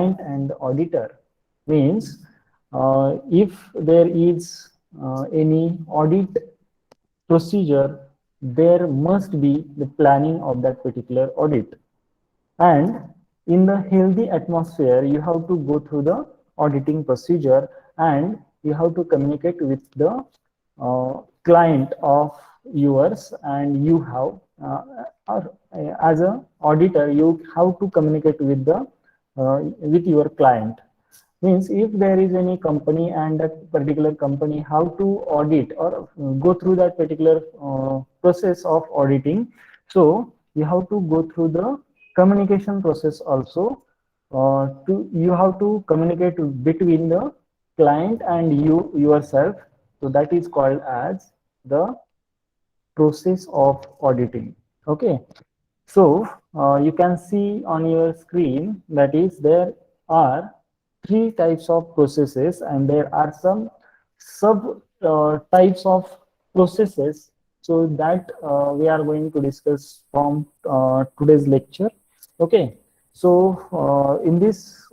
client and the auditor. Means if there is any audit procedure, there must be the planning of that particular audit. And in the healthy atmosphere, you have to go through the auditing procedure, and you have to communicate with the client of yours, and you have as a auditor, you have to communicate with the with your client. Means if there is any company and that particular company how to audit or go through that particular process of auditing, so you have to go through the communication process also. You have to communicate between the client and you yourself. So that is called as the process of auditing. Okay, so you can see on your screen that is there are three types of processes, and there are some sub types of processes. So that we are going to discuss from today's lecture. Okay, so in this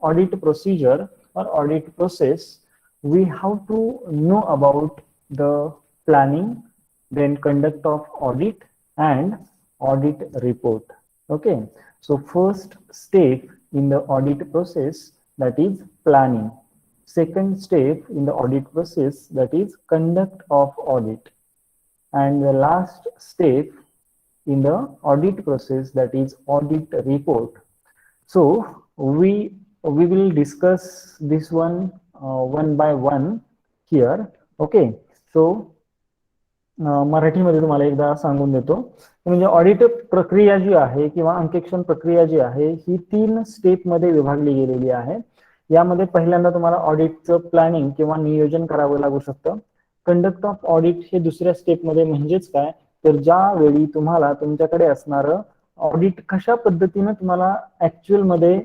audit procedure or audit process, we have to know about the planning, then conduct of audit, and audit report. Okay, so first step in the audit process, that is planning. Second step in the audit process, that is conduct of audit. And the last step in the audit process, that is audit report. So we will discuss this one one by one here. Okay, so मराठीमध्ये तुम्हाला एकदा सांगून देतो. म्हणजे audit प्रक्रिया जी आहे किंवा अंकेक्षण प्रक्रिया जी आहे ही 3 स्टेप मध्ये विभागली गेलेली आहे. यामध्ये पहिल्यांदा तुम्हाला ऑडिटचं प्लॅनिंग किंवा नियोजन करावं लागू शकतं. कंडक्ट ऑफ ऑडिट हे दुसऱ्या स्टेप मध्ये म्हणजेच काय, तर ज्यावेळी तुम्हाला तुमच्याकडे असणारं ऑडिट कशा पद्धतीने तुम्हाला ऍक्च्युअल मध्ये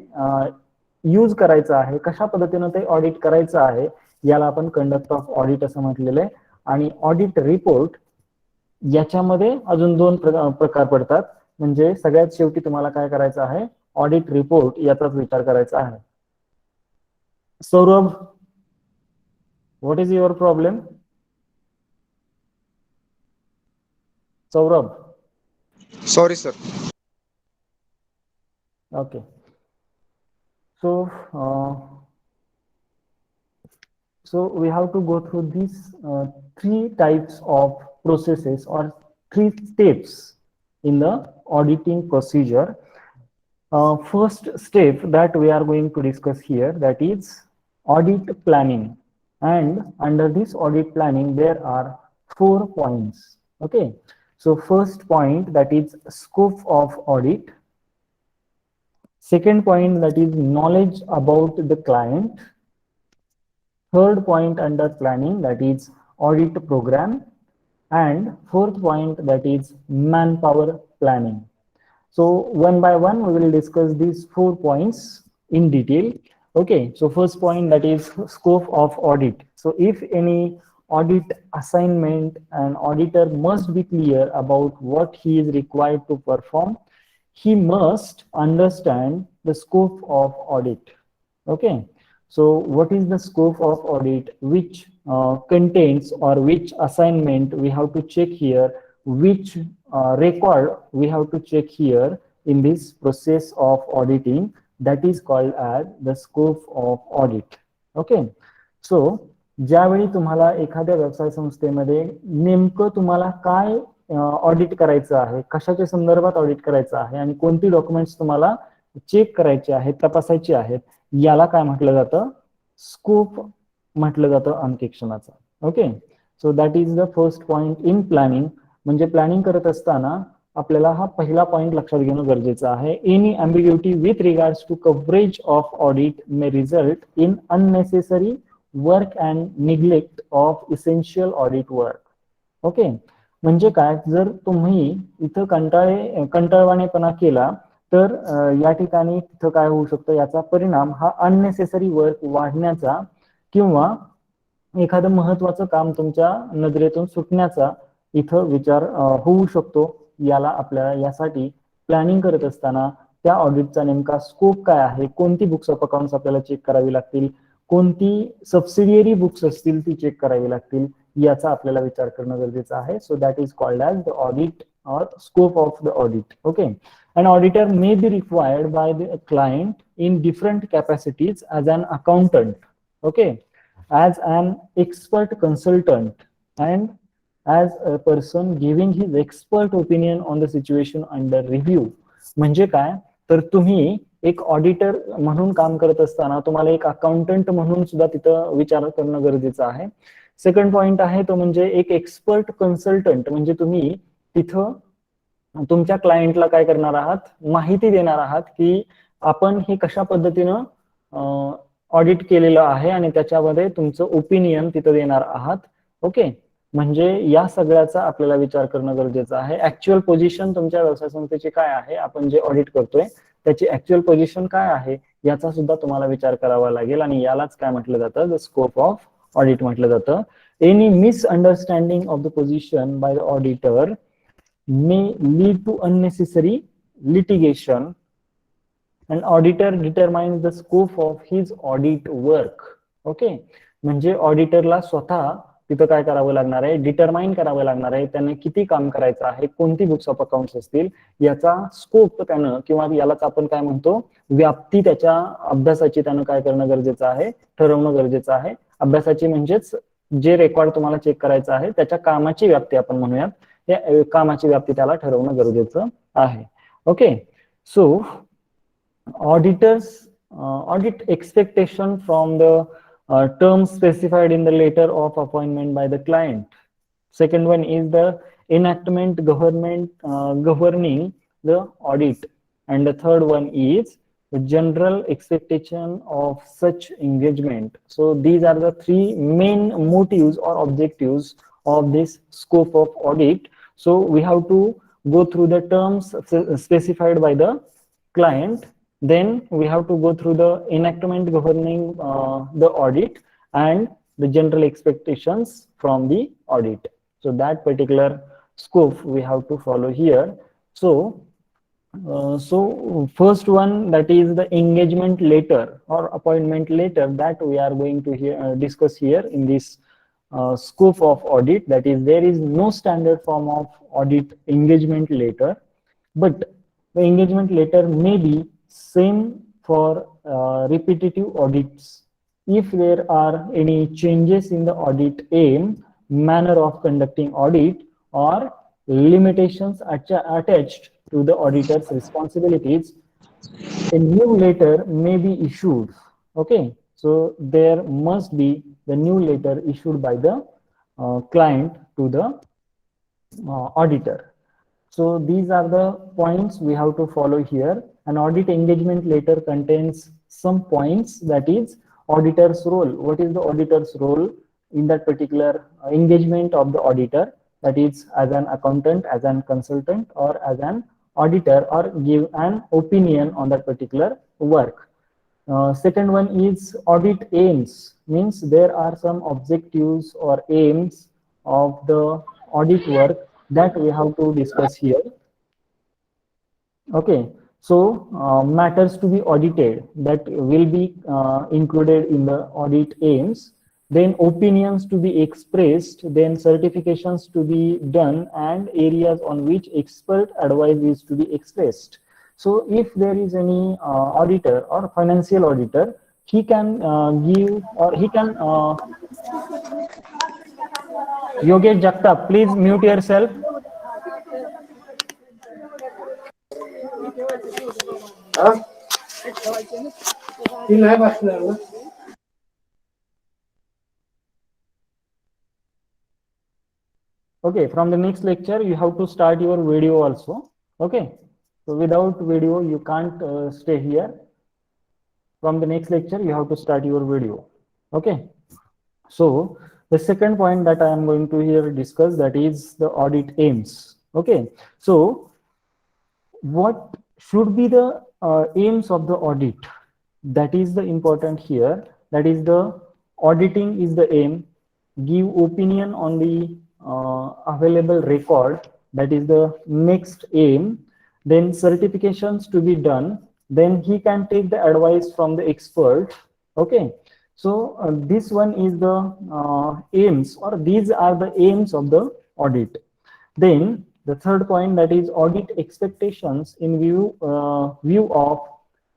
यूज करायचं आहे, कशा पद्धतीने ते ऑडिट करायचं आहे, याला आपण कंडक्ट ऑफ ऑडिट असं म्हटलेलं आहे. आणि ऑडिट रिपोर्ट याच्यामध्ये अजून 2 प्रकार पडतात. म्हणजे सगळ्यात शेवटी तुम्हाला काय करायचं आहे, ऑडिट रिपोर्ट याचाच विचार करायचा आहे. Saurabh, what is your problem? Saurabh, sorry sir. Okay, so we have to go through these 3 types of processes or 3 steps in the auditing procedure. First step that we are going to discuss here, that is audit planning. And under this audit planning there are 4 points. Okay, so first point, that is scope of audit. Second point, that is knowledge about the client. Third point under planning, that is audit program. And fourth point, that is manpower planning. So one by one we will discuss these 4 points in detail. Okay, so first point, that is scope of audit. So if any audit assignment, an auditor must be clear about what he is required to perform. He must understand the scope of audit. Okay, so what is the scope of audit, which contains or which assignment we have to check here, which record we have to check here in this process of auditing, that is called as the scope of audit. Okay, so ज्यावेळी तुम्हाला एखाद्या व्यवसाय संस्थेमध्ये नेमकं तुम्हाला काय audit करायचं आहे, कशाच्या संदर्भात ऑडिट करायचं आहे आणि कोणती डॉक्युमेंट्स तुम्हाला चेक करायचे आहेत, तपासायचे आहेत, याला काय म्हटलं जातं, स्कोप म्हटलं जातं अंकेक्षणाचा. Okay, so that is the first point in planning. म्हणजे प्लॅनिंग करत असताना आपल्याला हा पहिला पॉइंट लक्षात घेणं गरजेचं आहे. Any ambiguity with regards to coverage of audit may result in unnecessary work and neglect of essential audit work. Okay, म्हणजे काय, जर तुम्ही इथं कंटाळवाणेपणा केला तर या ठिकाणी तिथं काय होऊ शकतं, याचा परिणाम हा अननेसेसरी वर्क वाढण्याचा किंवा एखादं महत्वाचं काम तुमच्या नजरेतून सुटण्याचा इथं विचार होऊ शकतो. याला आपल्याला यासाठी प्लॅनिंग करत असताना त्या ऑडिटचा नेमका स्कोप काय आहे, कोणती बुक्स ऑफ अकाउंट्स आपल्याला चेक करावी लागतील, कोणती सबसिडियरी बुक्स असतील ती चेक करावी लागतील, याचा आपल्याला विचार करणं गरजेचं आहे. So that is called as the audit or scope of the audit. Okay, an auditor may be required by the client in different capacities as an accountant, okay, as an expert consultant, and as a person giving his expert opinion on the situation under review. म्हणजे काय, तर तुम्ही एक auditor म्हणून काम करत असताना तुम्हाला एक अकाउंटंट म्हणून सुद्धा तिथं विचार करणं गरजेचं आहे. सेकंड पॉइंट आहे तो म्हणजे एक एक्सपर्ट कन्सल्टंट, म्हणजे तुम्ही तिथं तुमच्या क्लायंटला काय करणार आहात, माहिती देणार आहात की आपण हे कशा पद्धतीनं ऑडिट केलेलं आहे आणि त्याच्यामध्ये तुमचं ओपिनियन तिथं देणार आहात. ओके, म्हणजे या सगळ्याचा आपल्याला विचार करणं गरजेचं आहे. ऍक्च्युअल पोझिशन तुमच्या व्यवसाय संस्थेची काय आहे, आपण जे ऑडिट करतोय त्याची ऍक्च्युअल पोझिशन काय आहे याचा सुद्धा तुम्हाला विचार करावा लागेल, आणि यालाच काय म्हटलं जातं, द स्कोप ऑफ ऑडिट म्हटलं जातं. Any misunderstanding of the position by the auditor may lead to unnecessary litigation, and auditor determines the scope of his audit work. Okay, म्हणजे ऑडिटरला स्वतः तिथं काय करावं लागणार आहे, डिटरमाइन करावं लागणार आहे त्याने किती काम करायचं आहे, कोणती बुक्स ऑफ अकाउंट्स असतील याचा स्कोप त्यानं, किंवा यालाच आपण काय म्हणतो, व्याप्ती त्याच्या अभ्यासाची त्यानं काय करणं गरजेचं आहे, ठरवणं गरजेचं आहे. अभ्यासाची म्हणजेच जे रेकॉर्ड तुम्हाला चेक करायचं आहे त्याच्या कामाची व्याप्ती आपण म्हणूयात, या कामाची व्याप्ती त्याला ठरवणं गरजेचं आहे. Okay, so auditors audit expectation from the terms specified in the letter of appointment by the client. Second one is the enactment governing the audit, and the third one is the general expectation of such engagement. So these are the three main motives or objectives of this scope of audit. So we have to go through the terms specified by the client, then we have to go through the enactment governing the audit, and the general expectations from the audit. So that particular scope we have to follow here. So first one, that is the engagement letter or appointment letter, that we are going to discuss here in this scope of audit. That is, there is no standard form of audit engagement letter, but the engagement letter may be same for repetitive audits if there are any changes in the audit aim, manner of conducting audit, or limitations attached to the auditor's responsibilities. A new letter may be issued. Okay, so there must be the new letter issued by the client to the auditor. So these are the points we have to follow here. An audit engagement letter contains some points, that is auditor's role. What is the auditor's role in that particular engagement of the auditor, that is as an accountant, as an consultant, or as an auditor, or give an opinion on that particular work. Second one is audit aims, means there are some objectives or aims of the audit work that we have to discuss here. Okay, so matters to be audited, that will be included in the audit aims, then opinions to be expressed, then certifications to be done, and areas on which expert advice is to be expressed. So if there is any auditor or financial auditor, he can give, or he can Yogesh Jagtap, please mute yourself. Okay, from the next lecture you have to start your video also. Okay, so without video you can't stay here. From the next lecture you have to start your video. Okay, so the second point that I am going to here discuss, that is the audit aims. Okay, so what should be the aims of the audit? That is the important here. That is, the auditing is the aim, give opinion on the available record, that is the next aim, then certifications to be done, then he can take the advice from the expert. Okay, so this one is the aims, or these are the aims of the audit. Then the third point, that is audit expectations in view of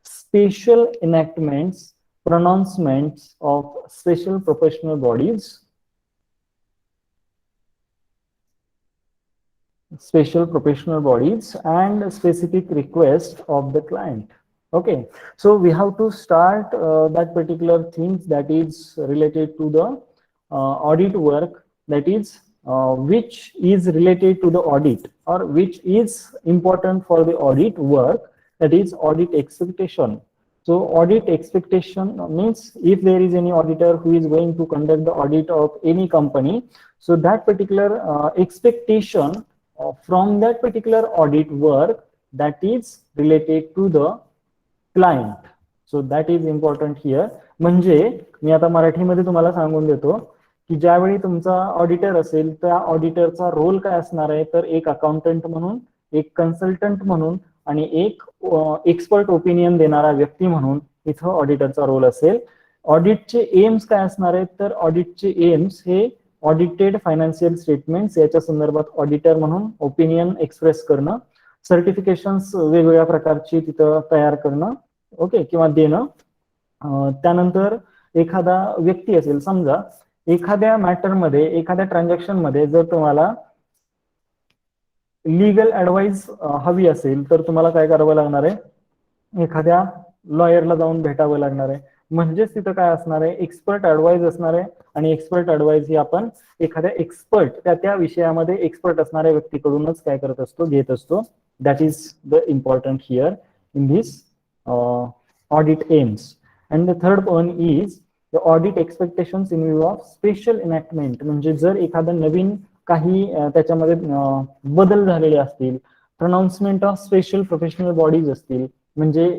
special enactments, pronouncements of special professional bodies, and specific request of the client. Okay, so we have to start that particular things that is related to the audit work, that is which is related to the audit, or which is important for the audit work, that is audit expectation. So audit expectation means if there is any auditor who is going to conduct the audit of any company, so that particular expectation from that particular audit work that is related to the client. So that is important here. म्हणजे मी आता मराठीमध्ये तुम्हाला सांगून देतो की ज्यावेळी तुमचा auditor असेल, त्या ऑडिटरचा रोल काय असणार आहे, तर एक अकाउंटंट म्हणून, एक कन्सल्टंट म्हणून, आणि एक एक्सपर्ट ओपिनियन देणारा व्यक्ती म्हणून इथं ऑडिटरचा रोल असेल. ऑडिटचे एम्स काय असणार आहेत, तर ऑडिटचे एम्स हे ऑडिटेड फायनान्शियल स्टेटमेंट्स याच्या संदर्भात ऑडिटर म्हणून ओपिनियन एक्सप्रेस करणं, सर्टिफिकेशन्स वेगवेगळ्या प्रकारची तिथं तयार करणं, ओके, किंवा देणं. त्यानंतर एखादा व्यक्ती असेल, समजा एखाद्या मॅटरमध्ये, एखाद्या ट्रान्झॅक्शन मध्ये जर तुम्हाला लीगल ऍडवाइस हवी असेल, तर तुम्हाला काय करावं लागणार आहे, एखाद्या लॉयरला जाऊन भेटावं लागणार आहे. म्हणजेच तिथं काय असणार आहे, एक्सपर्ट ऍडवाइस असणार आहे. आणि एक्सपर्ट ऍडवाइस ही आपण एखाद्या एक्सपर्ट, त्या विषयामध्ये एक्सपर्ट असणाऱ्या व्यक्तीकडूनच काय करत असतो, घेत असतो. That is the important here in this audit aims. And the third one is the audit expectations in view of special enactment. म्हणजे जर एखादा नवीन काही त्याच्यामध्ये बदल झालेले असतील, pronouncement of special professional bodies असतील, म्हणजे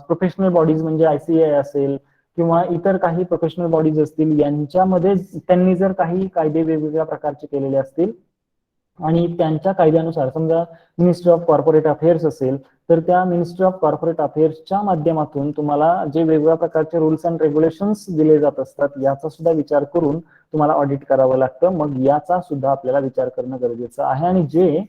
प्रोफेशनल बॉडीज म्हणजे ICAI असेल किंवा इतर काही प्रोफेशनल बॉडीज असतील, यांच्यामध्ये त्यांनी जर काही कायदे वेगवेगळ्या प्रकारचे केलेले असतील आणि त्यांच्या कायद्यानुसार, समजा मिनिस्ट्री ऑफ कॉर्पोरेट अफेअर्स असेल, तर त्या मिनिस्ट्री ऑफ कॉर्पोरेट अफेअर्सच्या माध्यमातून तुम्हाला जे वेगवेगळ््या प्रकारचे रूल्स अँड रेग्युलेशन्स दिले जात असतात, याचा सुद्धा विचार करून तुम्हाला ऑडिट करावं लागतं. मग याचा सुद्धा आपल्याला विचार करणं गरजेचं आहे. आणि जे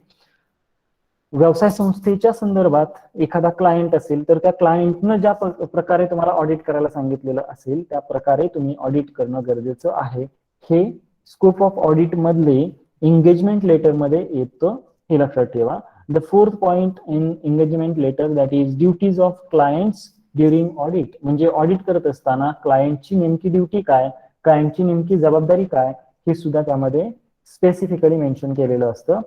व्यवसाय संस्थेच्या संदर्भात एखादा क्लायंट असेल, तर त्या क्लायंटनं ज्या प्रकारे तुम्हाला ऑडिट करायला सांगितलेलं असेल, त्या प्रकारे तुम्ही ऑडिट करणं गरजेचं आहे. हे स्कोप ऑफ ऑडिट मधले एंगेजमेंट लेटर मध्ये येतं, हे लक्षात ठेवा. The fourth point in engagement letter, that is duties of clients during audit. म्हणजे ऑडिट करत असताना क्लायंटची नेमकी ड्युटी काय, क्लायंटची नेमकी जबाबदारी काय, हे सुद्धा त्यामध्ये स्पेसिफिकली मेन्शन केलेलं असतं.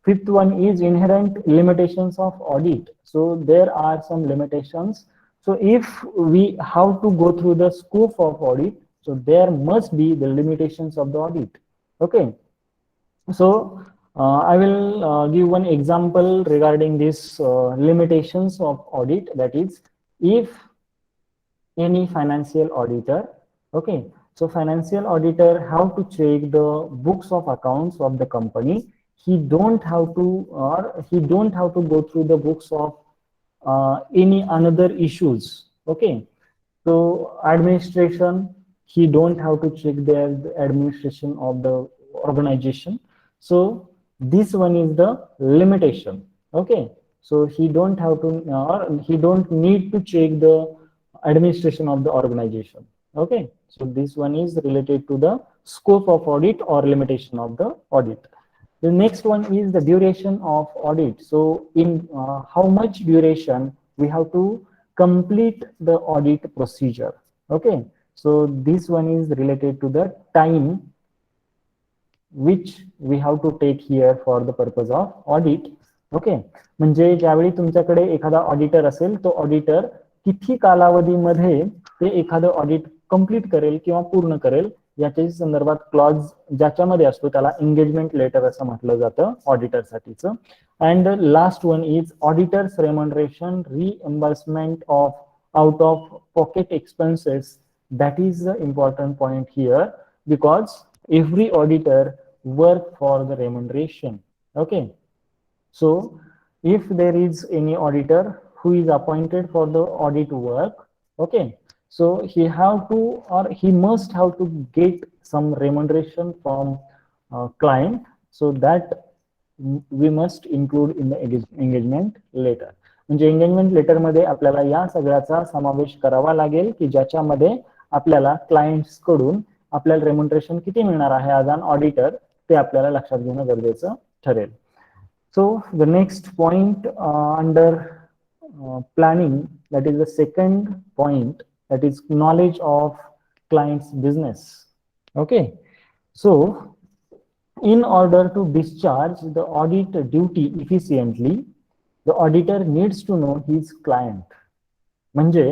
Fifth one is inherent limitations of audit. So there are some limitations. So if we have to go through the scope of audit, so there must be the limitations of the audit. Okay. So I will give one example regarding this limitations of audit. That is, if any financial auditor, okay, so financial auditor have to check the books of accounts of the company. He don't have to go through the books of any another issues. Okay, so administration, he don't have to check the administration of the organization. So this one is the limitation. Okay, so he don't have to, or he don't need to check the administration of the organization. Okay, so this one is related to the scope of audit or limitation of the audit. The next one is the duration of audit. So in how much duration we have to complete the audit procedure. Okay, so this one is related to the time which we have to take here for the purpose of audit. Okay, म्हणजे ज्यावेळी तुमच्याकडे एखादा auditor असेल, तो auditor किती कालावधीमध्ये ते एखादं ऑडिट कंप्लीट करेल किंवा पूर्ण करेल, याच्या संदर्भात क्लॉज ज्याच्यामध्ये असतो त्याला एंगेजमेंट लेटर असं म्हटलं जातं ऑडिटर साठीचं. And last one is auditors remuneration reimbursement of out of pocket expenses. That is the important point here, because every auditor work for the remuneration. Okay, so if there is any auditor who is appointed for the audit work, okay, so he have to or he must have to get some remuneration from client, so that we must include in the engagement letter. म्हणजे engagement letter मध्ये आपल्याला या सगळ्याचा समावेश करावा लागेल की ज्याच्यामध्ये आपल्याला क्लायंट्स कडून आपल्याला रेम्युनरेशन किती मिळणार आहे ॲज अन ऑडिटर ते आपल्याला लक्षात घेणं गरजेचं ठरेल. So the next point under planning, that is the second point, that is knowledge of client's business. Okay, so in order to discharge the audit duty efficiently, the auditor needs to know his client. म्हणजे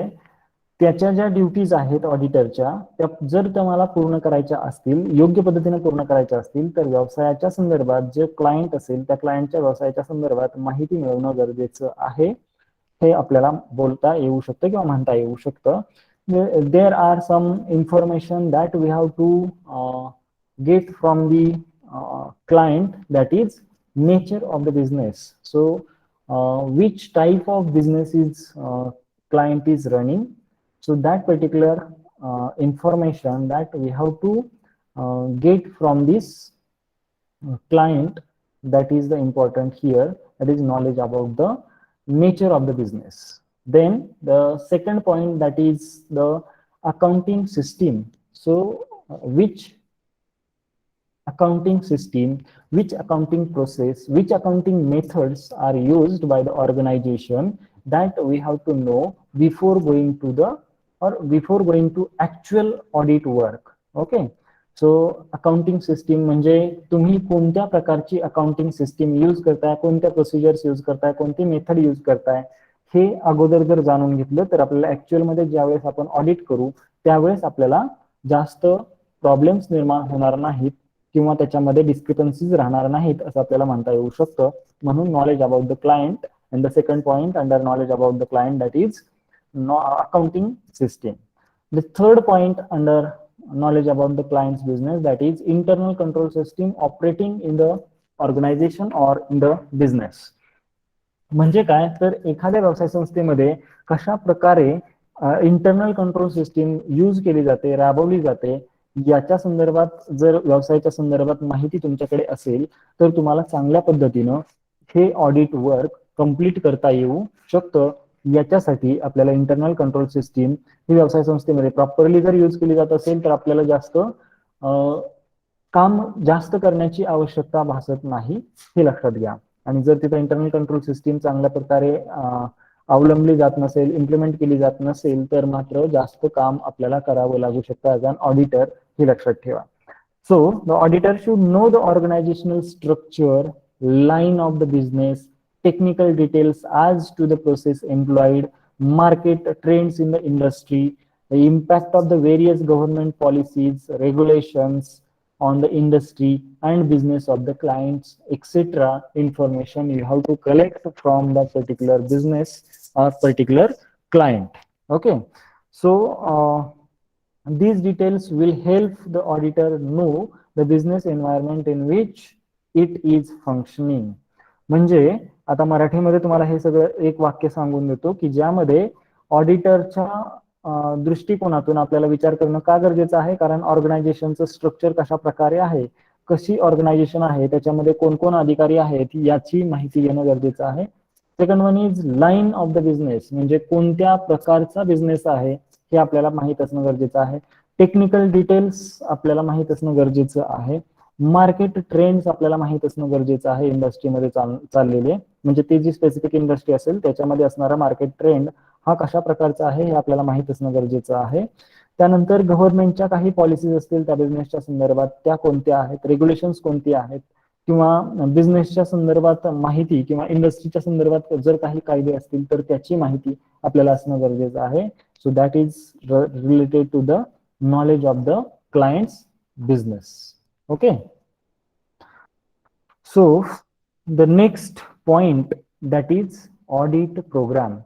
त्याच्या ज्या duties आहेत ऑडिटरच्या त्या जर तुम्हाला पूर्ण करायच्या असतील, योग्य पद्धतीने पूर्ण करायच्या असतील, तर व्यवसायाच्या संदर्भात जे क्लायंट असेल त्या क्लायंटच्या व्यवसायाच्या संदर्भात माहिती मिळवणं गरजेचं आहे, हे आपल्याला बोलता येऊ शकतं किंवा म्हणता येऊ शकतं. There are some information that we have to get from the client, that is nature of the business. So which type of business is client is running, so that particular information that we have to get from this client, that is the important here, that is knowledge about the nature of the business. Then the second point, that is the accounting system. So which accounting system, which accounting process, which accounting methods are used by the organization, that we have to know before going to the or before going to actual audit work. Okay, so accounting system म्हणजे तुम्ही कोणत्या प्रकारची accounting system use करताय, कोणत्या procedures use करताय, कोणती method use करताय, हे अगोदर जर जाणून घेतलं तर आपल्याला ऍक्च्युअल मध्ये ज्यावेळेस आपण ऑडिट करू त्यावेळेस आपल्याला जास्त प्रॉब्लेम्स निर्माण होणार नाहीत किंवा त्याच्यामध्ये डिस्क्रिपन्सीज राहणार नाहीत असं आपल्याला म्हणता येऊ शकतं. म्हणून knowledge about the client, and the second point under knowledge about the client, that is accounting system. The third point under knowledge about the client's business, that is internal control system operating in the organization or in the business. म्हणजे काय तर एखाद्या व्यवसाय संस्थेमध्ये कशा प्रकारे internal control system use केली जाते, राबवली जाते, याच्या संदर्भात जर व्यवसायाच्या संदर्भात माहिती तुमच्याकडे असेल तर तुम्हाला चांगल्या पद्धतीनं हे ऑडिट वर्क कंप्लीट करता येऊ शकतं. याच्यासाठी आपल्याला इंटरनल कंट्रोल सिस्टीम ही व्यवसाय संस्थेमध्ये प्रॉपरली जर यूज केली जात असेल तर आपल्याला जास्त काम जास्त करण्याची आवश्यकता भासत नाही, हे लक्षात घ्या. आणि जर तिथे इंटरनल कंट्रोल सिस्टीम चांगल्या प्रकारे अवलंबली जात नसेल, इम्प्लिमेंट केली जात नसेल तर मात्र जास्त काम आपल्याला करावं लागू शकतं ॲज अन ऑडिटर, हे लक्षात ठेवा. So the auditor should know the organisational structure, line of the business, technical details as to the process employed, market trends in the industry, the impact of the various government policies, regulations on the industry and business of the clients, etc. information you have to collect from that particular business or particular client. Okay, so these details will help the auditor know the business environment in which it is functioning. म्हणजे आता मराठीमध्ये तुम्हाला हे सगळं एक वाक्य सांगून देतो की ज्यामध्ये ऑडिटरच्या दृष्टिकोनातून आपल्याला विचार करणं का गरजेचं आहे, कारण ऑर्गनायझेशनचं स्ट्रक्चर कशा प्रकारे आहे, कशी ऑर्गनायझेशन आहे, त्याच्यामध्ये कोण कोण अधिकारी आहेत याची माहिती घेणं गरजेचं आहे. Second one is line of the business, म्हणजे कोणत्या प्रकारचा बिझनेस आहे हे आपल्याला माहित असणं गरजेचं आहे. टेक्निकल डिटेल्स आपल्याला माहित असणं गरजेचं आहे. मार्केट ट्रेंड्स आपल्याला माहित असणं गरजेचं आहे, इंडस्ट्रीमध्ये चाललेले, म्हणजे ती जी स्पेसिफिक इंडस्ट्री असेल त्याच्यामध्ये असणारा मार्केट ट्रेंड हा कशा प्रकारचा आहे हे आपल्याला माहित असणं गरजेचं आहे. त्यानंतर गव्हर्नमेंटच्या काही पॉलिसीज असतील त्या बिझनेसच्या संदर्भात त्या कोणत्या आहेत, रेग्युलेशन्स कोणती आहेत, किंवा बिझनेसच्या संदर्भात माहिती किंवा इंडस्ट्रीच्या संदर्भात जर काही कायदे असतील तर त्याची माहिती आपल्याला असणं गरजेचं आहे. So that is related to the knowledge of the client's business. Okay, so the next point, that is audit program.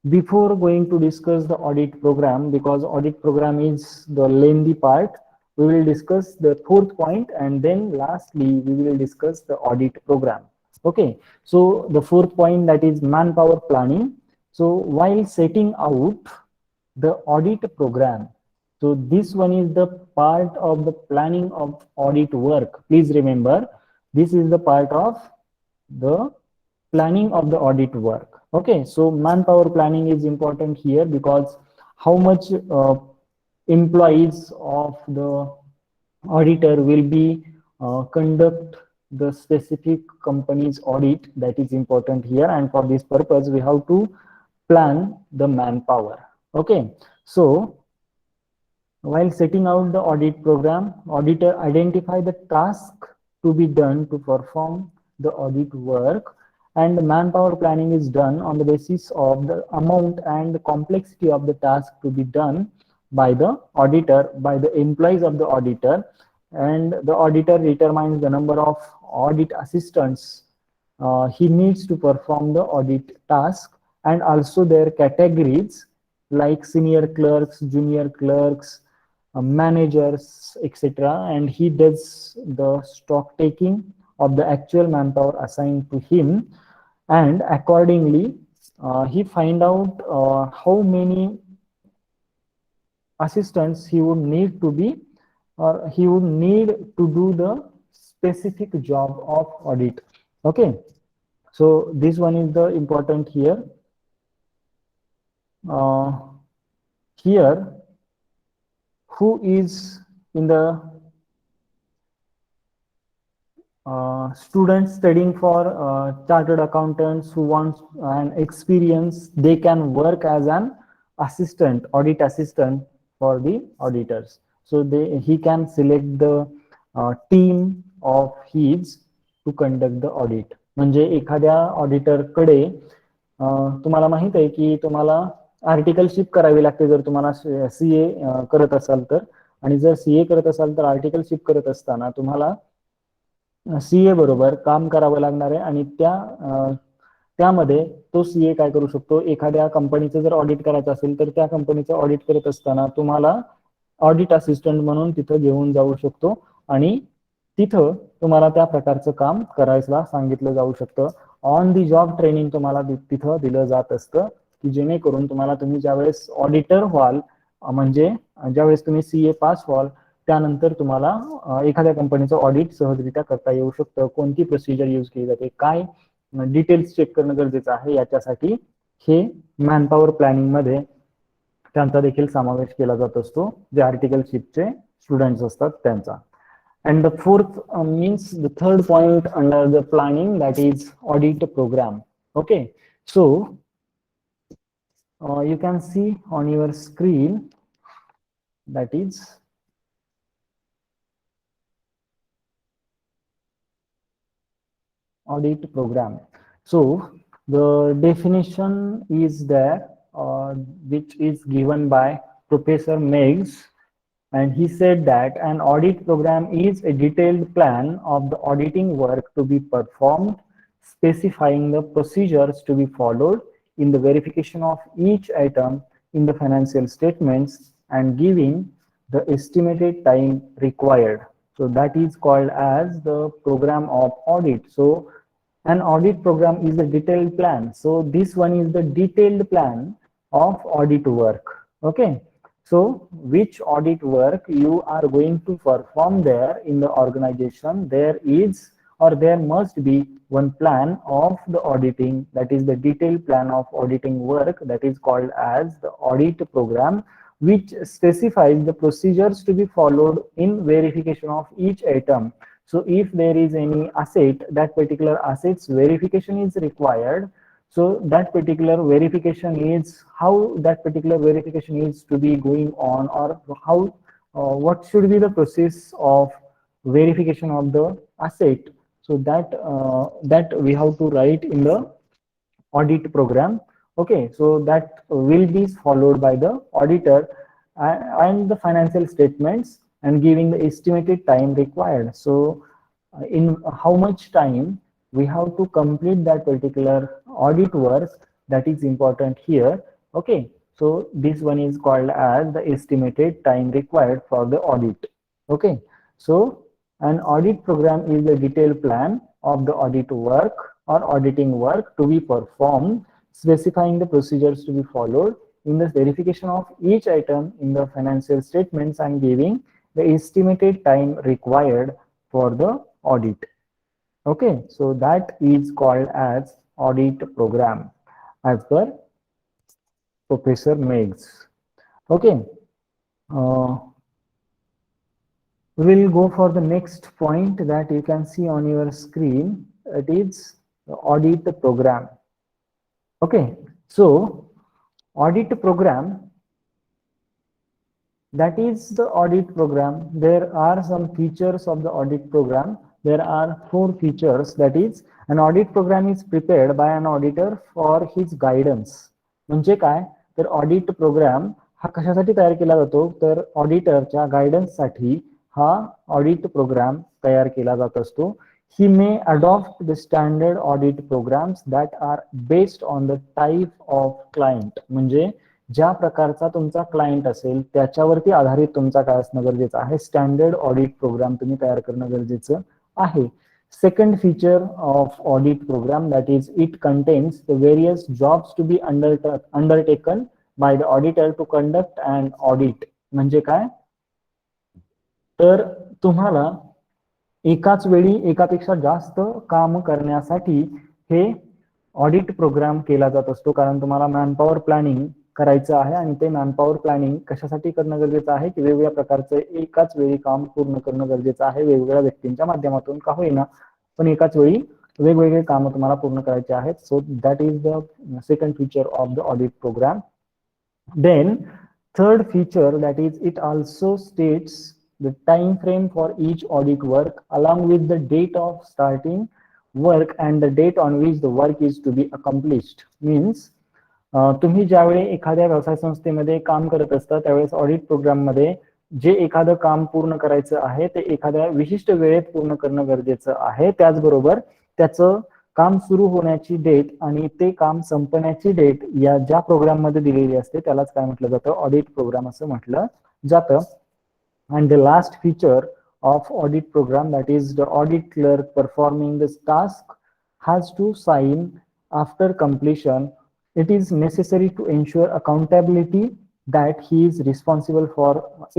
Before going to discuss the audit program, because audit program is the lengthy part, we will discuss the fourth point and then lastly we will discuss the audit program. Okay, so the fourth point, that is manpower planning. So while setting out the audit program, so this one is the part of the planning of audit work. Please remember, this is the part of the planning of the audit work. Okay, so manpower planning is important here because how much employees of the auditor will be conduct the specific company's audit, that is important here, and for this purpose we have to plan the manpower. Okay, so while setting out the audit program, auditor identify the task to be done to perform the audit work, and the manpower planning is done on the basis of the amount and the complexity of the task to be done by the auditor, by the employees of the auditor, and the auditor determines the number of audit assistants he needs to perform the audit task, and also their categories like senior clerks, junior clerks, managers, etc. And he does the stock taking of the actual manpower assigned to him, and accordingly he find out how many assistants he would need to be, or he would need to do the specific job of audit. Okay, so this one is the important here. Here, who is in the students studying for chartered accountants who want an experience, they can work as an assistant, audit assistant for the auditors. So he can select the team of his to conduct the audit. म्हणजे एखाद्या auditor कडे तुम्हाला माहित आहे की तुम्हाला articleship करावी लागते जर तुम्हाला सीए करत असाल तर, आणि जर सीए करत असाल तर आर्टिकलशिप करत असताना तुम्हाला सीए बरोबर काम करावं लागणार आहे, आणि त्यामध्ये तो सीए काय करू शकतो, एखाद्या कंपनीचं जर ऑडिट करायचं असेल तर त्या कंपनीचं ऑडिट करत असताना तुम्हाला ऑडिट असिस्टंट म्हणून तिथं घेऊन जाऊ शकतो, आणि तिथं तुम्हाला त्या प्रकारचं काम करायला सांगितलं जाऊ शकतं. ऑन दी जॉब ट्रेनिंग तुम्हाला तिथं दिलं जात असतं, की जेणेकरून तुम्ही ज्यावेळेस ऑडिटर व्हाल, म्हणजे ज्यावेळेस तुम्ही सीए पास व्हाल, त्यानंतर तुम्हाला एखाद्या कंपनीचं ऑडिट सहजरित्या करता येऊ शकतं. कोणती प्रोसिजर यूज केली जाते, काय डिटेल्स चेक करणं गरजेचं आहे, याच्यासाठी हे मॅनपॉवर प्लॅनिंग मध्ये त्यांचा देखील समावेश केला जात असतो, जे आर्टिकलशिपचे स्टुडंट्स असतात त्यांचा. And the fourth means the third point under the planning, that is audit program. Okay, so you can see on your screen, that is audit program. So the definition is there, which is given by Professor Meigs. And he said that an audit program is a detailed plan of the auditing work to be performed, specifying the procedures to be followed in the verification of each item in the financial statements and giving the estimated time required. So that is called as the program of audit. So an audit program is a detailed plan. So this one is the detailed plan of audit work. Okay. So which audit work you are going to perform there in the organization, there is, or there must be one plan of the auditing, that is the detailed plan of auditing work, that is called as the audit program, which specifies the procedures to be followed in verification of each item. So if there is any asset, that particular asset's verification is required. So that particular verification is how that particular verification is to be going on, or how what should be the process of verification of the asset. So that we have to write in the audit program. Okay, so that will be followed by the auditor and the financial statements, and giving the estimated time required. So in how much time we have to complete that particular audit work, that is important here. Okay, so this one is called as the estimated time required for the audit. Okay, so an audit program is a detailed plan of the audit work or auditing work to be performed, specifying the procedures to be followed in the verification of each item in the financial statements and giving the estimated time required for the audit. Okay, so that is called as audit program as per Professor Meigs. Okay, uh, we'll go for the next point that you can see on your screen. It is the audit program. Okay, so audit program, that is the audit program. There are some features of the audit program. There are 4 features. That is, an audit program is prepared by an auditor for his guidance. म्हणजे काय, तर audit programme हा कशासाठी तयार केला जातो, तर ऑडिटरच्या गायडन्स साठी हा ऑडिट प्रोग्राम तयार केला जात असतो. He may adopt the standard audit programs that are based on the type of client. म्हणजे ज्या प्रकारचा तुमचा क्लायंट असेल त्याच्यावरती आधारित तुमचा काय असणं गरजेचं आहे, स्टँडर्ड ऑडिट प्रोग्राम तुम्ही तयार करणं गरजेचं आहे. Second feature of audit program, that is, it contains the various jobs to be undertaken by the auditor to conduct an audit. म्हणजे काय, तर तुम्हाला एकाच वेळी एकापेक्षा जास्त काम करण्यासाठी हे ऑडिट प्रोग्राम केला जात असतो, कारण तुम्हाला मॅनपॉवर प्लॅनिंग करायचं आहे आणि ते मॅनपॉवर प्लॅनिंग कशासाठी करणं गरजेचं आहे की वेगवेगळ्या प्रकारचं एकाच वेळी काम पूर्ण करणं गरजेचं आहे, वेगवेगळ्या व्यक्तींच्या माध्यमातून का होईना पण एकाच वेळी वेगवेगळे काम तुम्हाला पूर्ण करायचे आहेत. So that is the second feature of the audit programme. Then third feature, that is, it also states the time frame for each audit work along with the date of starting work and the date on which the work is to be accomplished. Means तुम्ही ज्यावेळी एखाद्या व्यवसाय संस्थेमध्ये काम करत असता त्यावेळेस audit programme मध्ये जे एखादं काम पूर्ण करायचं आहे ते एखाद्या विशिष्ट वेळेत पूर्ण करणं गरजेचं आहे. त्याचबरोबर त्याचं काम सुरू होण्याची डेट आणि ते काम संपण्याची डेट या ज्या प्रोग्राम मध्ये दिलेली असते त्यालाच काय म्हटलं जातं, ऑडिट प्रोग्राम असं म्हटलं जातं. And the last feature of audit program, that is the audit clerk performing this task has to sign after completion. It is necessary to ensure accountability that he is responsible for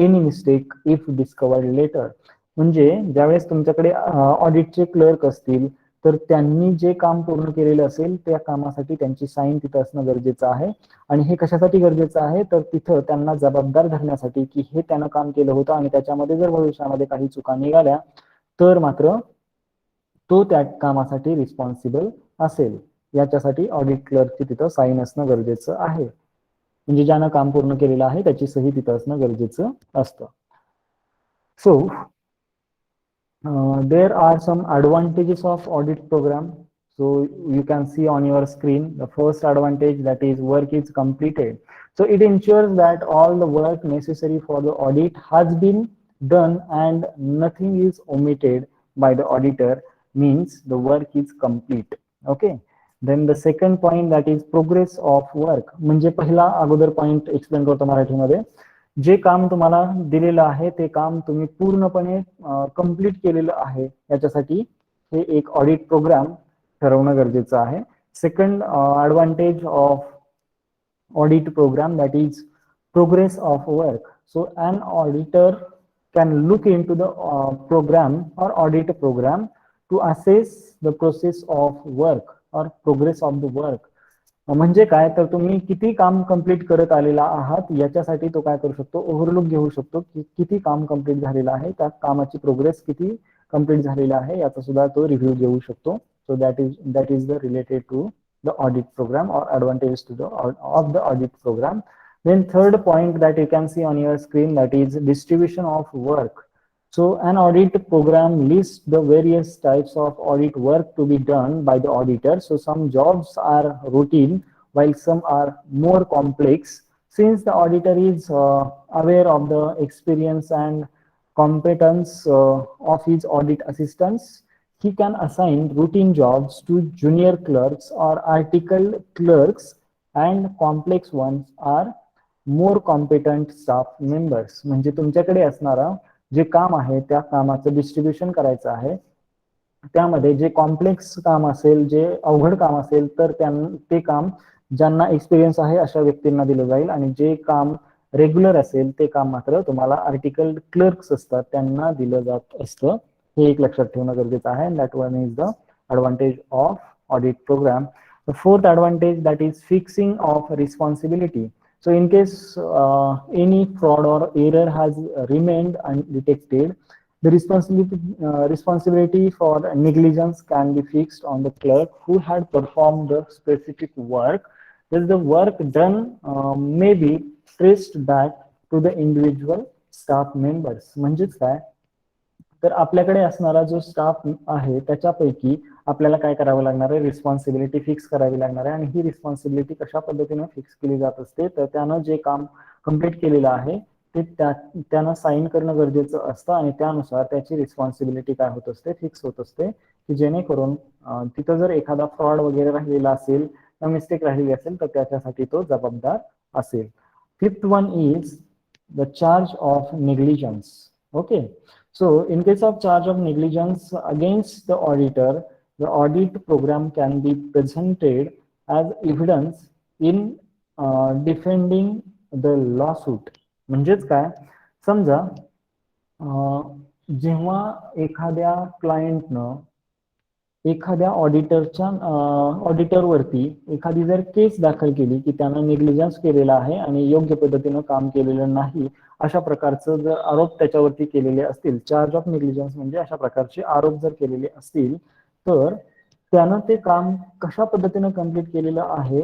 any mistake if discovered later. म्हणजे ज्यावेळेस तुमच्याकडे ऑडिटचे clerk असतील तर त्यांनी जे काम पूर्ण केलेलं असेल त्या कामासाठी त्यांची साईन तिथं असणं गरजेचं आहे. आणि हे कशासाठी गरजेचं आहे, तर तिथं त्यांना जबाबदार धरण्यासाठी की हे त्यानं काम केलं होतं आणि त्याच्यामध्ये जर भविष्यामध्ये काही चुका निघाल्या तर मात्र तो त्या कामासाठी रिस्पॉन्सिबल असेल, याच्यासाठी ऑडिट क्लर्कची तिथं साईन असणं गरजेचं आहे. म्हणजे ज्यानं काम पूर्ण केलेलं आहे त्याची सही तिथं असणं गरजेचं असतं. सो there are some advantages of audit program. So you can see on your screen the first advantage, that is work is completed. So it ensures that all the work necessary for the audit has been done and nothing is omitted by the auditor, means the work is complete. Okay. Then the second point, that is progress of work. म्हणजे पहिला अगोदर point explain करतो मराठीमध्ये. जे काम तुम्हाला दिलेलं आहे ते काम तुम्ही पूर्णपणे कंप्लीट केलेलं आहे याच्यासाठी हे एक ऑडिट प्रोग्राम ठरवणं गरजेचं आहे. Second advantage of audit program, that is progress of work. So an auditor can look in to the program or audit program to assess the process of work or progress of the work. म्हणजे काय, तर तुम्ही किती काम complete करत आलेला आहात याच्यासाठी तो काय करू शकतो, ओव्हरलुक घेऊ शकतो की किती काम कंप्लीट झालेलं आहे, त्या कामाची प्रोग्रेस किती कंप्लीट झालेला आहे याचा सुद्धा तो रिव्ह्यू घेऊ शकतो. So that is the related to the audit program or advantage to the of the audit program. Then third point that you can see on your screen, that is distribution of work. So an audit program lists the various types of audit work to be done by the auditor. So some jobs are routine while some are more complex. Since the auditor is aware of the experience and competence of his audit assistants, he can assign routine jobs to junior clerks or article clerks, and complex ones are more competent staff members. म्हणजे तुमच्याकडे असणारा जे काम आहे त्या कामाचं distribution करायचं आहे त्यामध्ये जे कॉम्प्लेक्स काम असेल, जे अवघड काम असेल, तर ते काम ज्यांना एक्सपिरियन्स आहे अशा व्यक्तींना दिलं जाईल, आणि जे काम रेग्युलर असेल ते काम मात्र तुम्हाला आर्टिकल क्लर्क्स असतात त्यांना दिलं जात असतं. हे एक लक्षात ठेवणं गरजेचं आहे. That one is the advantage of audit program. The fourth advantage, that is fixing of responsibility. So in case any fraud or error has remained undetected, the responsibility for negligence can be fixed on the clerk who had performed the specific work. Thus the work done may be traced back to the individual staff members. म्हणजेच काय, तर आपल्याकडे असणारा जो staff आहे त्याच्यापैकी आपल्याला काय करावं लागणार आहे, रिस्पॉन्सिबिलिटी फिक्स करावी लागणार आहे. आणि ही रिस्पॉन्सिबिलिटी कशा पद्धतीने फिक्स केली जात असते, तर त्यानं जे काम कम्प्लीट केलेलं आहे ते त्यानं साईन करणं गरजेचं असतं, आणि त्यानुसार त्याची रिस्पॉन्सिबिलिटी काय होत असते, फिक्स होत असते, की जेणेकरून तिथं जर एखादा फ्रॉड वगैरे राहिलेला असेल, मिस्टेक राहिलेली असेल, तर त्याच्यासाठी तो जबाबदार असेल. Fifth one is the charge of negligence. Okay, so in case of charge of negligence against the auditor, the audit program can be presented as evidence in defending the lawsuit. म्हणजेच काय, समजा जेव्हा एखाद्या क्लायंटनं एखाद्या ऑडिटरवरती एखादी जर केस दाखल केली की त्यानं नेग्लिजन्स केलेला आहे आणि योग्य पद्धतीनं काम केलेलं नाही, अशा प्रकारचं जर आरोप त्याच्यावरती केलेले असतील, चार्ज ऑफ नेग्लिजन्स म्हणजे अशा प्रकारचे आरोप जर केलेले असतील, तर त्यानं ते काम कशा पद्धतीनं कम्प्लीट केलेलं आहे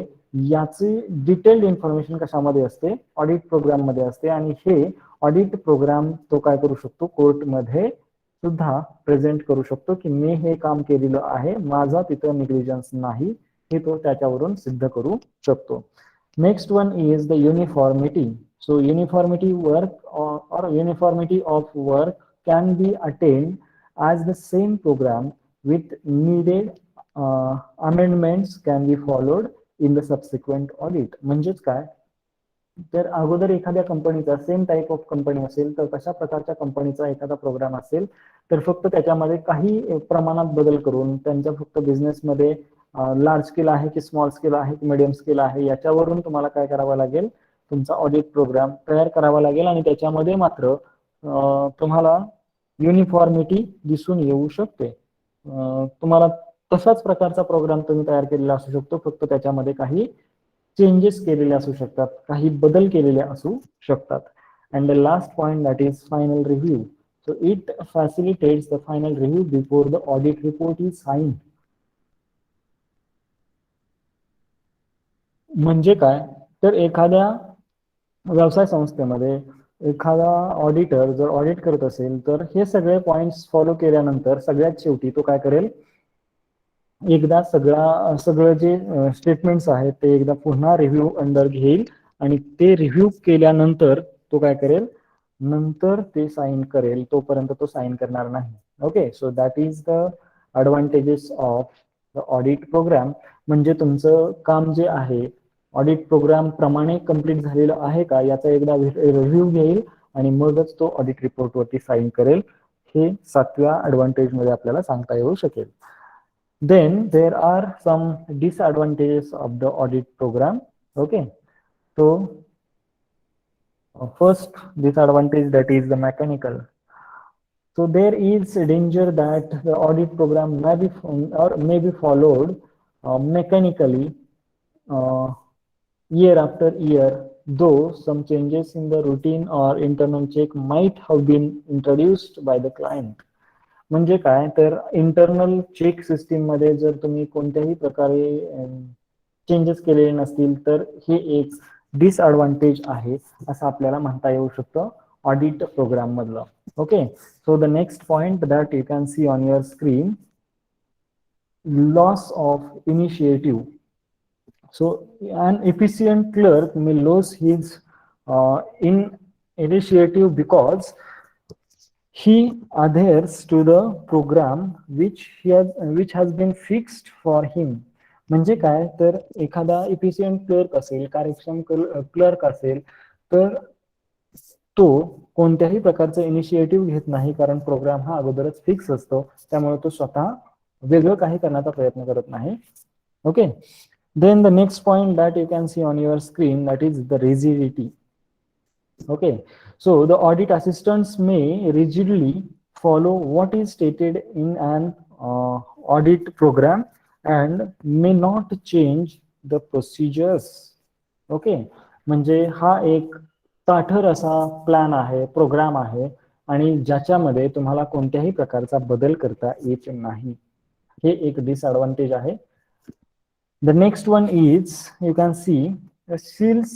याची डिटेल्ड इन्फॉर्मेशन कशामध्ये असते, ऑडिट प्रोग्राम मध्ये असते. आणि हे ऑडिट प्रोग्राम तो काय करू शकतो, कोर्टमध्ये सुद्धा प्रेझेंट करू शकतो की मी हे काम केलेलं आहे, माझा तिथं निग्लिजन्स नाही, हे तो त्याच्यावरून सिद्ध करू शकतो. Next one is the uniformity. So uniformity work or uniformity of work can be attained as the same program with needed amendments can be followed in the subsequent audit. म्हणजेच काय, तर अगोदर एखाद्या कंपनीचा सेम टाईप ऑफ कंपनी असेल, तर तशा प्रकारच्या कंपनीचा एखादा प्रोग्राम असेल, तर फक्त त्याच्यामध्ये काही प्रमाणात बदल करून त्यांच्या फक्त बिझनेसमध्ये लार्ज स्केल आहे की स्मॉल स्केल आहे की मिडियम स्केल आहे याच्यावरून तुम्हाला काय करावं लागेल, तुमचा ऑडिट प्रोग्राम तयार करावा लागेल, आणि त्याच्यामध्ये मात्र तुम्हाला युनिफॉर्मिटी दिसून येऊ शकते. तुम्हाला तशाच प्रकारचा प्रोग्राम तुम्ही तयार केलेला असू शकतो, फक्त त्याच्यामध्ये काही चेंजेस केलेले असू शकतात, काही बदल केलेले असू शकतात. And the last point, that is final review. So it facilitates the final review before the audit report is sign. म्हणजे काय, तर एखाद्या व्यवसाय संस्थेमध्ये एखादा ऑडिटर जर ऑडिट करत असेल, तर हे सगळे पॉइंट्स फॉलो केल्यानंतर सगळ्यात शेवटी तो काय करेल, एकदा सगळं जे स्टेटमेंट्स आहेत ते एकदा पुन्हा रिव्ह्यू अंडर घेईल, आणि ते रिव्ह्यू केल्यानंतर तो काय करेल, नंतर ते साइन करेल, तोपर्यंत तो साइन करणार नाही. Okay, so that is the advantages of the audit programme. म्हणजे तुमचं काम जे आहे ऑडिट प्रोग्राम प्रमाणे कम्प्लीट झालेलं आहे का याचा एकदा रिव्ह्यू घेईल, आणि मगच तो ऑडिट रिपोर्ट वरती साइन करेल. हे 7व्या ॲडव्हान्टेज मध्ये आपल्याला सांगता येऊ शकेल. Then there are some disadvantages of the audit program. Okay, so first disadvantage, that is the mechanical. So there is a danger that the audit program may be followed mechanically year after year, though some changes in the routine or internal check might have been introduced by the client. म्हणजे काय, तर internal check system मध्ये जर तुम्ही कोणत्याही प्रकारे changes केलेले नसतील, तर हे एक डिसएडव्हान्टेज आहे असं आपल्याला म्हणता येऊ शकतं ऑडिट प्रोग्राम मधलं. Okay, so the next point that you can see on your screen, loss of initiative. So an efficient clerk may lose his in initiative because he adheres to the program which has been fixed for him. म्हणजे काय, तर एखादा efficient clerk असेल, कार्यक्षम clerk असेल, तर तो कोणत्याही प्रकारचं इनिशिएटिव्ह घेत नाही, कारण प्रोग्राम हा अगोदरच फिक्स असतो, त्यामुळे तो स्वतः वेगळं काही करण्याचा प्रयत्न करत नाही. Okay, then the next point that you can see on your screen, that is the rigidity. Okay, so the audit assistants may rigidly follow what is stated in an audit program and may not change the procedures. Okay, म्हणजे हा एक ताठर असा plan आहे, programme आहे आणि ज्याच्यामध्ये तुम्हाला कोणत्याही प्रकारचा बदल करता येत नाही. हे एक डिसएडव्हान्टेज आहे. The next one is, you can see, skills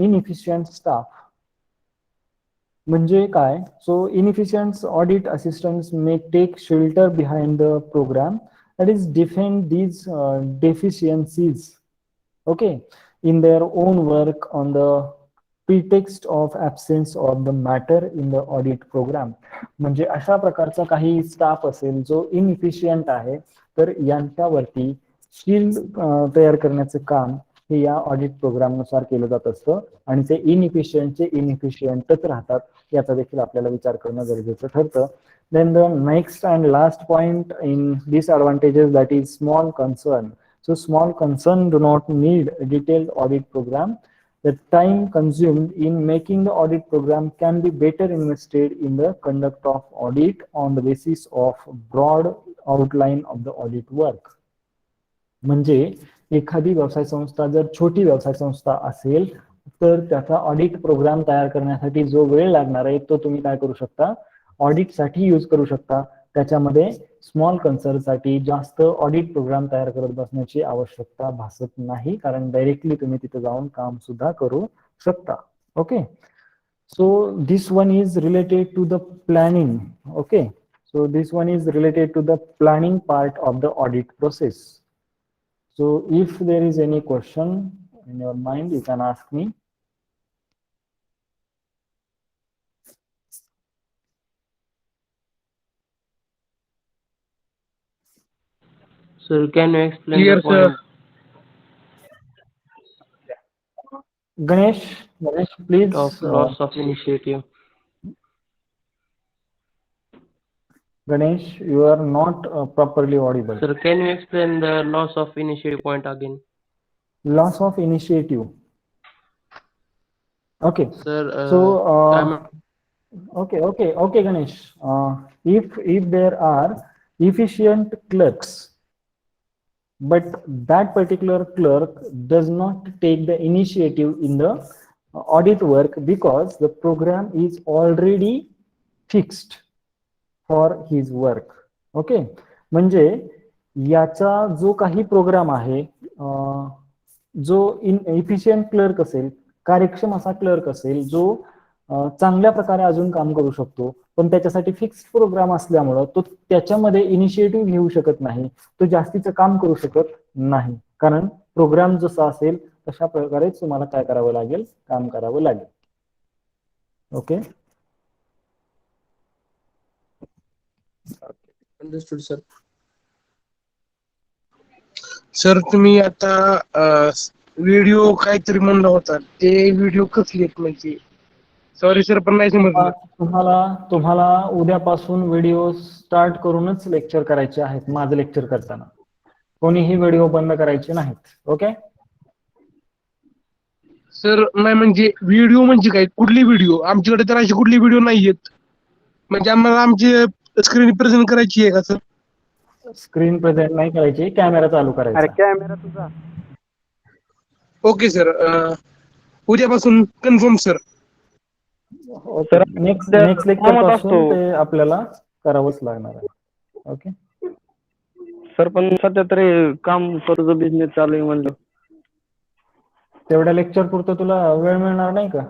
inefficient staff. म्हणजे काय? So inefficient audit assistants may take shelter behind the program, that is defend these deficiencies, okay, in their own work on the pretext of absence of the matter in the audit program. म्हणजे अशा प्रकारचा काही staff असेल जो इनइफिशियंट आहे, तर यांच्यावरती skill तयार करण्याचे काम हे या ऑडिट प्रोग्राम नुसार केलं जात असतं आणि ते इनइफिशियंटचे इनइफिशियंटच राहतात याचा देखील आपल्याला विचार करणं गरजेचं ठरतं. Then the next and last point in disadvantages, that is small concern. So small concern do not need a detailed audit program. The time consumed in making the audit program can be better invested in the conduct of audit on the basis of broad outline of the audit work. म्हणजे एखादी व्यवसाय संस्था जर छोटी व्यवसाय संस्था असेल तर त्याचा ऑडिट प्रोग्राम तयार करण्यासाठी जो वेळ लागणार आहे तो तुम्ही काय करू शकता, ऑडिटसाठी यूज करू शकता. त्याच्यामध्ये स्मॉल कन्सर्नसाठी जास्त ऑडिट प्रोग्राम तयार करत बसण्याची आवश्यकता भासत नाही, कारण डायरेक्टली तुम्ही तिथे जाऊन काम सुद्धा करू शकता. Okay, so this one is related to the planning. Okay, so this one is related to the planning part of the audit process. So if there is any question in your mind, you can ask me. Sir, can you explain Clear, the point Ganesh, please. of loss of initiative? Ganesh, you are not properly audible. Sir, can you explain the loss of initiative point again? Loss of initiative. Okay. Sir, So I'm okay, Ganesh. If there are efficient clerks, but that particular clerk does not take the initiative in the audit work because the program is already fixed for his work. Okay, म्हणजे याचा जो काही programme आहे, जो efficient clerk असेल, कार्यक्षम असा clerk असेल जो चांगल्या प्रकारे अजून काम करू शकतो, पण त्याच्यासाठी फिक्स प्रोग्राम असल्यामुळं तो त्याच्यामध्ये इनिशिएटिव्ह घेऊ शकत नाही, तो जास्तीचं काम करू शकत नाही, कारण प्रोग्राम जसा असेल तशा प्रकारेच तुम्हाला काय करावं लागेल, काम करावं लागेल. Okay, understood, sir. सर तुम्ही आता व्हिडिओ काहीतरी म्हणला होता, ते व्हिडिओ कसले आहेत म्हणजे? सॉरी सर, पण नाही समजलं. तुम्हाला उद्यापासून व्हिडिओ स्टार्ट करूनच लेक्चर करायचे आहेत. माझं लेक्चर करताना कोणीही व्हिडिओ बंद करायचे नाहीत. ओके सर, नाही म्हणजे व्हिडिओ म्हणजे काय, कुठली व्हिडिओ? आमच्याकडे तर अशी कुठली व्हिडिओ नाहीयेत, म्हणजे आम्हाला आमची स्क्रीन प्रेझेंट करायची आहे का सर? स्क्रीन प्रेझेंट नाही करायची, कॅमेरा चालू करायचा. कॅमेरा तुझा. ओके सर, उद्यापासून कन्फर्म सर. नेक्स्ट लेक्चर पासून ते आपल्याला करावंच लागणार आहे. ओके सर, पण सध्या तरी काम करतो, बिझनेस चालू आहे म्हणलं. तेवढ्या लेक्चर पुरतं तुला वेळ मिळणार नाही का?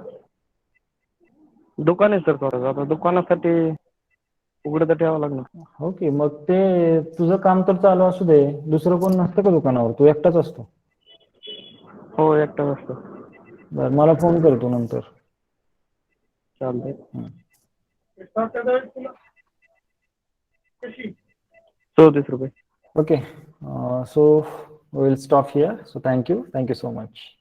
दुकान आहे सर थोडं, आता दुकानासाठी उघडं तर ठेवावं लागणार. ओके, मग ते तुझं काम तर चालू असू दे, दुसरं कोण नसतं का दुकानावर? तू एकटाच असतो? हो, एकटा असतो. बरं, मला फोन करतो नंतर. चालतंय. 34 रुपये. Okay, so we'll stop here. So thank you so much.